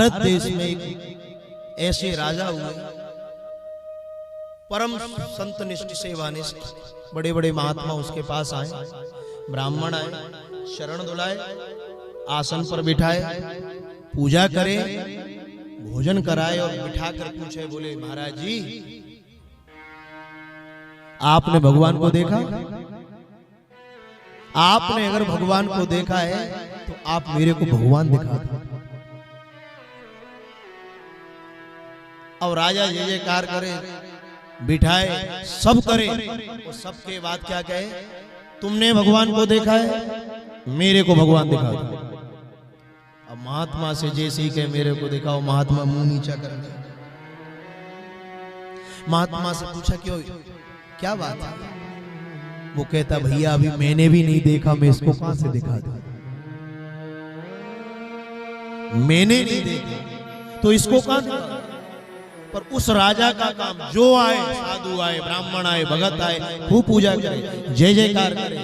भारत देश में एक ऐसे राजा हुए, परम संतनिष्ठ सेवानिष्ठ, बड़े बड़े महात्मा उसके पास आए, ब्राह्मण आए, शरण दुलाए, आसन पर बिठाए, पूजा करे, भोजन कराए और बिठा कर पूछे, बोले महाराज जी आपने भगवान को देखा? आपने अगर भगवान को देखा है तो आप मेरे को भगवान दिखा दो। और राजा जय जयकार करे, बिठाए, सब करे, और सबके बाद क्या कहे, तुमने भगवान को देखा है, मेरे को भगवान दिखा दो। अब महात्मा से जैसे ही कहे मेरे को दिखाओ, महात्मा मुंह नीचा कर दिया। महात्मा से पूछा क्यों, क्या बात है? वो कहता भैया अभी मैंने भी नहीं देखा, मैं इसको कहां से दिखा दूं? मैंने नहीं देखा तो इसको कहां दिखा? पर उस राजा का काम, जो आए, साधु आए, ब्राह्मण आए, भगत आए, खूब पूजा करे, जय जयकार करे,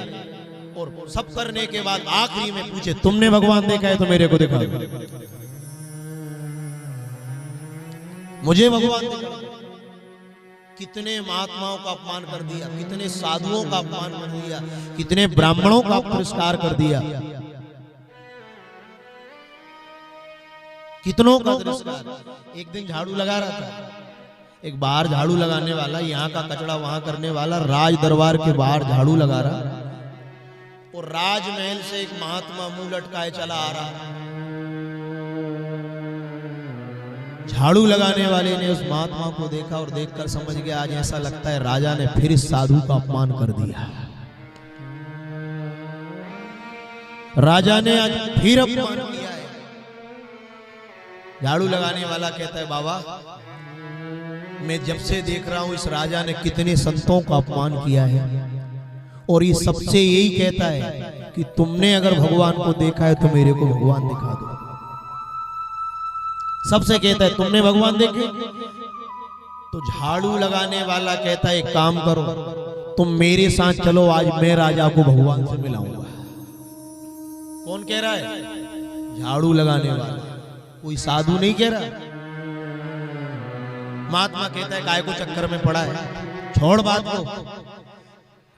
और सब करने के बाद आखिरी में पूछे तुमने भगवान देखा है तो मेरे को दिखा दो, मुझे भगवान दिखा। कितने महात्माओं का अपमान कर दिया, कितने साधुओं का अपमान कर दिया, कितने ब्राह्मणों का पुरस्कार कर दिया, कितनों का तिरस्कार। एक दिन झाड़ू लगा रहा था, एक बाहर झाड़ू लगाने वाला, यहाँ का कचरा वहां करने वाला, राज दरबार के बाहर झाड़ू लगा रहा, और राजमहल से एक महात्मा मुंह लटकाए चला आ रहा। झाड़ू लगाने वाले ने उस महात्मा को देखा और देखकर समझ गया आज ऐसा लगता है राजा ने फिर इस साधु का अपमान कर दिया, राजा ने आज फिर अपमान किया है। झाड़ू लगाने वाला कहता है बाबा मैं जब से देख रहा हूं इस राजा ने कितने संतों का अपमान किया है, और ये सबसे यही कहता है कि तुमने अगर भगवान को देखा है तो मेरे को भगवान दिखा दो। सबसे कहता है तुमने भगवान देखे? तो झाड़ू लगाने वाला कहता है एक काम करो, तुम मेरे साथ चलो, आज मैं राजा को भगवान से मिलाऊंगा। कौन कह रहा है? झाड़ू लगाने वाला, कोई साधु नहीं कह रहा। महात्मा कहता है काय को चक्कर में पड़ा है, छोड़ बात को,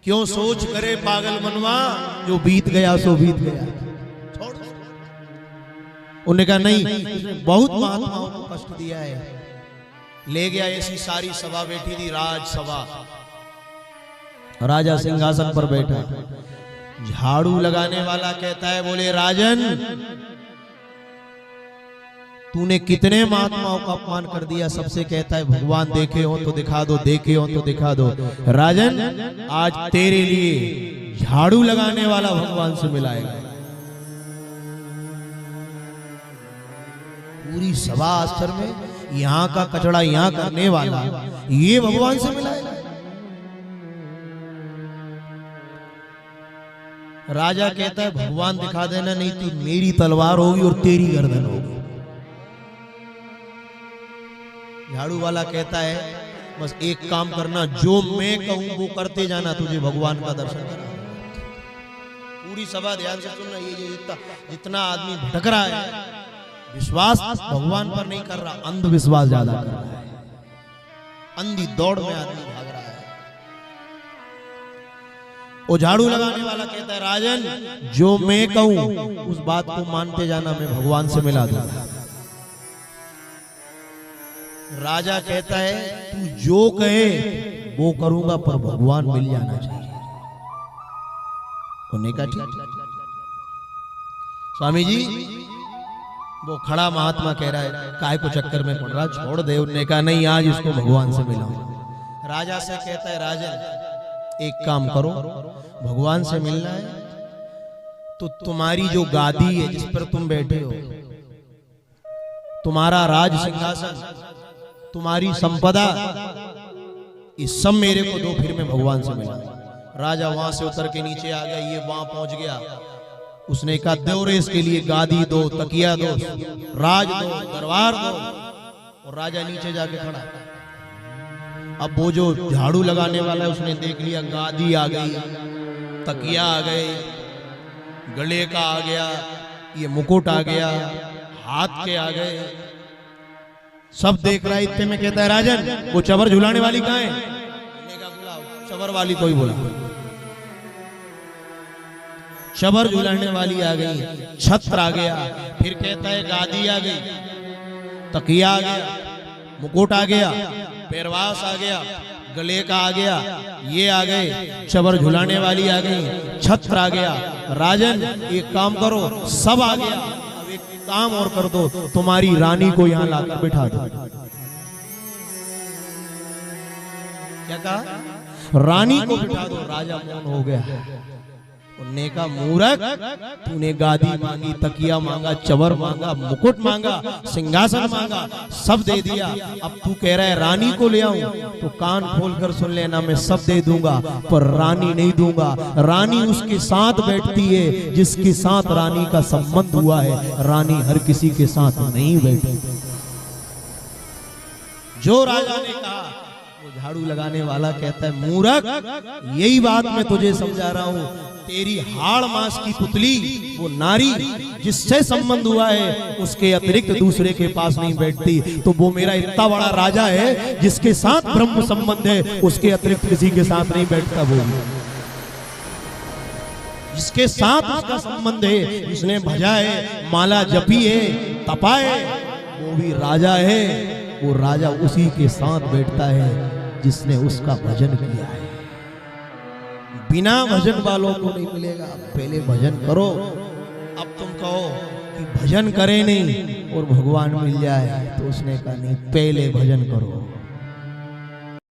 क्यों सोच करे पागल मनवा, जो बीत गया सो बीत गया, छोड़। उन्होंने कहा नहीं, बहुत महात्माओं को कष्ट दिया है। ले गया, ऐसी सारी सभा बैठी थी, राजसभा, राजा सिंहासन पर बैठा। झाड़ू लगाने वाला कहता है बोले राजन तूने कितने महात्माओं का अपमान कर दिया। सबसे कहता है भगवान देखे हो तो दिखा दो, देखे हो तो दिखा दो। राजन आज तेरे लिए झाड़ू लगाने वाला भगवान से मिलाएगा। पूरी सभा आश्चर्य में, यहाँ का कचड़ा यहाँ करने वाला ये भगवान से मिलाएगा। राजा कहता है भगवान दिखा देना, नहीं तो मेरी तलवार होगी और तेरी गर्दन होगी। झाड़ू वाला कहता है बस एक काम करना, जो मैं कहूं वो करते जाना, तुझे भगवान का दर्शन करा। पूरी सभा ध्यान से सुनना, ये जितना आदमी भटक रहा है, विश्वास भगवान पर नहीं कर रहा, अंधविश्वास ज्यादा कर रहा है, अंधी दौड़ में आदमी भाग रहा है। वो झाड़ू लगाने वाला कहता है राजन जो मैं कहूं उस बात को मानते जाना, मैं भगवान से मिला दूंगा। राजा कहता है तू जो कहे वो करूंगा, पर भगवान मिल जाना चाहिए। उन्हें कहा ठीक। स्वामी जी वो खड़ा महात्मा कह रहा है काय को चक्कर में पड़ रहा, छोड़ दे। उन्होंने कहा नहीं, आज इसको भगवान से मिलाऊंगा। राजा से कहता है राजन एक काम करो, भगवान से मिलना है तो तुम्हारी जो गादी है जिस पर तुम बैठे हो, तुम्हारा राज सिंहासन, तुम्हारी संपदा, इस सब मेरे को दो, फिर मैं भगवान से मिला। राजा वहां से उतर के नीचे आ गया, ये वहां पहुंच गया। उसने कहा दो रे इसके लिए गादी दो, तकिया दो, राज दो, दरबार दो। और राजा नीचे जाके खड़ा। अब वो जो झाड़ू लगाने वाला है उसने देख लिया, गादी आ गई, तकिया आ गए, गले का आ गया, ये मुकुट आ गया, हाथ के आ गए, सब देख रहा है, इतने में कहता है राजन वो चबर झुलाने वाली कहाँ है? बुलाओ। चबर वाली कोई बोला, चबर झुलाने वाली आ गई, छत्र आ गया, फिर कहता है गादी आ गई, तकिया आ गया, मुकुट आ गया, पेरवास आ गया, गले का आ गया, ये आ गए, चबर झुलाने वाली आ गई, छत्र आ गया। राजन एक काम करो, सब आ गया, अब एक काम और कर दो, तुम्हारी रानी को यहाँ लाकर बिठा दो। क्या कहा? रानी को बिठा दो। राजा मौन हो गया। उन्होंने कहा मूर्ख, तूने गादी मांगी, तकिया मांगा, चबर मांगा, मुकुट मांगा, सिंहासन मांगा, सब दे दिया, अब तू कह रहा है रानी को ले आऊं? तो कान खोलकर सुन लेना, मैं सब दे दूंगा पर रानी नहीं दूंगा। रानी उसके साथ बैठती है जिसके साथ रानी का संबंध हुआ है, रानी हर किसी के साथ नहीं बैठती। जो राजा ने कहा, वो झाड़ू लगाने वाला कहता है मूर्ख, यही बात मैं तुझे समझा रहा हूं, तेरी हाड़ मांस की पुतली वो नारी जिससे संबंध हुआ है उसके अतिरिक्त दूसरे के पास नहीं बैठती। तो वो मेरा इतना बड़ा राजा है जिसके साथ ब्रह्म संबंध है, उसके अतिरिक्त किसी के साथ नहीं बैठता। वो जिसके साथ उसका संबंध है, जिसने भजा है, माला जपी है, तपा है, वो भी राजा है। वो राजा उसी के साथ बैठता है जिसने उसका भजन किया है। बिना भजन वालों को नहीं मिलेगा। पहले भजन करो। अब तुम कहो कि भजन करे नहीं और भगवान मिल जाए, तो उसने कहा नहीं, पहले भजन करो।